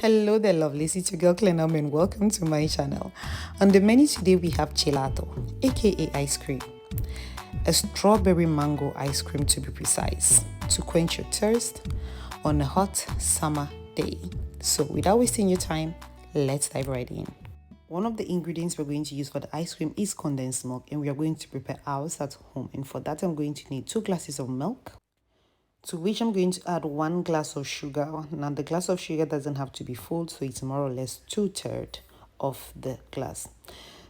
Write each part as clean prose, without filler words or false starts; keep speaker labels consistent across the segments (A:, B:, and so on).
A: Hello there, lovelies. It's your girl Clenum and welcome to my channel. On the menu today we have gelato, aka ice cream, a strawberry mango ice cream to be precise, to quench your thirst on a hot summer day. So without wasting your time, let's dive right in. One of the ingredients we're going to use for the ice cream is condensed milk, and we are going to prepare ours at home. And for that, I'm going to need 2 glasses of milk, to which I'm going to add 1 glass of sugar. Now the glass of sugar doesn't have to be full, so it's more or less 2/3 of the glass.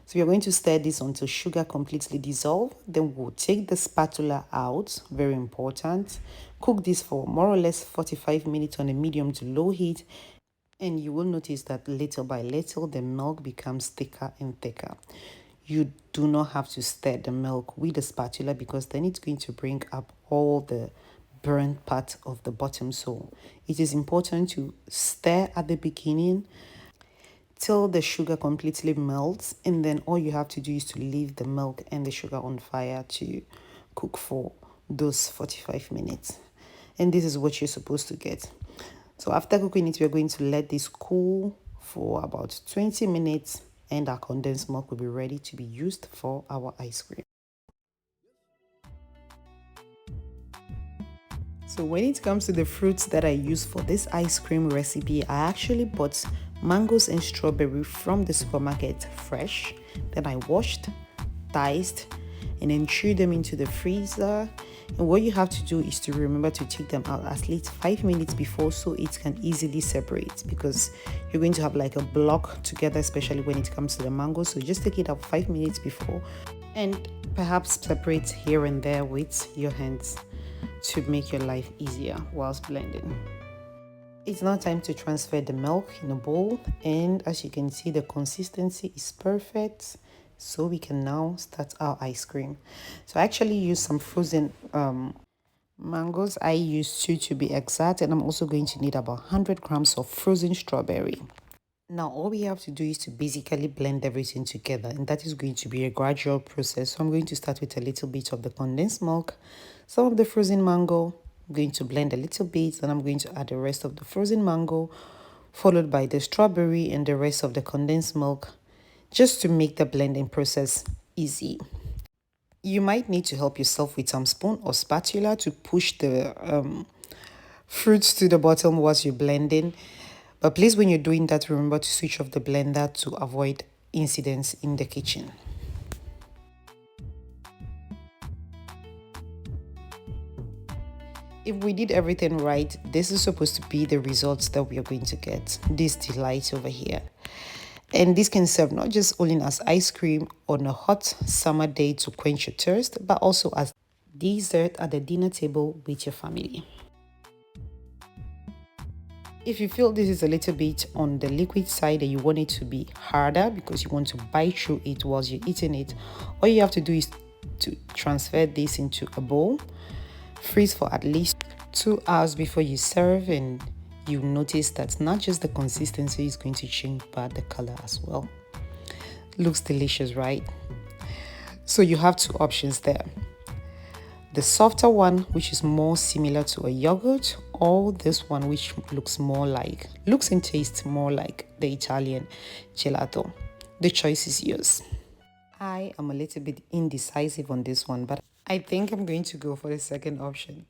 A: So we are going to stir this until sugar completely dissolves. Then we'll take the spatula out, very important. Cook this for more or less 45 minutes on a medium to low heat. And you will notice that little by little, the milk becomes thicker and thicker. You do not have to stir the milk with the spatula because then it's going to bring up all the burnt part of the bottom. So it is important to stir at the beginning till the sugar completely melts, and then all you have to do is to leave the milk and the sugar on fire to cook for those 45 minutes. And this is what you're supposed to get. So after cooking it, we're going to let this cool for about 20 minutes, and our condensed milk will be ready to be used for our ice cream. So when it comes to the fruits that I use for this ice cream recipe, I actually bought mangoes and strawberry from the supermarket fresh. Then I washed, diced, and then threw them into the freezer. And what you have to do is to remember to take them out at least 5 minutes before, so it can easily separate, because you're going to have like a block together, especially when it comes to the mango. So just take it out 5 minutes before, and perhaps separate here and there with your hands to make your life easier whilst blending. It's now time to transfer the milk in a bowl, and as you can see, the consistency is perfect, so we can now start our ice cream. So I actually use some frozen mangoes. I use 2 to be exact, and I'm also going to need about 100 grams of frozen strawberry. Now all we have to do is to basically blend everything together, and that is going to be a gradual process. So I'm going to start with a little bit of the condensed milk, some of the frozen mango. I'm going to blend a little bit, and I'm going to add the rest of the frozen mango, followed by the strawberry and the rest of the condensed milk, just to make the blending process easy. You might need to help yourself with some spoon or spatula to push the fruits to the bottom whilst you're blending. But please, when you're doing that, remember to switch off the blender to avoid incidents in the kitchen. If we did everything right, this is supposed to be the results that we are going to get. This delight over here. And this can serve not just only as ice cream on a hot summer day to quench your thirst, but also as dessert at the dinner table with your family. If you feel this is a little bit on the liquid side and you want it to be harder because you want to bite through it whilst you're eating it, all you have to do is to transfer this into a bowl, freeze for at least 2 hours before you serve, and you notice that not just the consistency is going to change, but the color as well. Looks delicious, right? So you have 2 options there. The softer one, which is more similar to a yogurt, or this one which looks and tastes more like the Italian gelato. The choice is yours. I am a little bit indecisive on this one, but I think I'm going to go for the second option.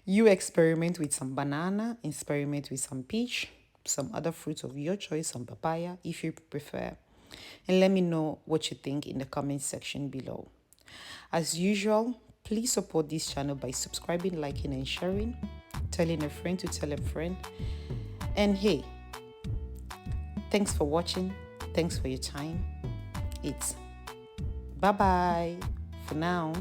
A: You experiment with some banana, experiment with some peach, some other fruits of your choice, some papaya if you prefer. And let me know what you think in the comment section below. As usual, please support this channel by subscribing, liking, and sharing, telling a friend to tell a friend. And hey, thanks for watching. Thanks for your time. It's bye-bye for now.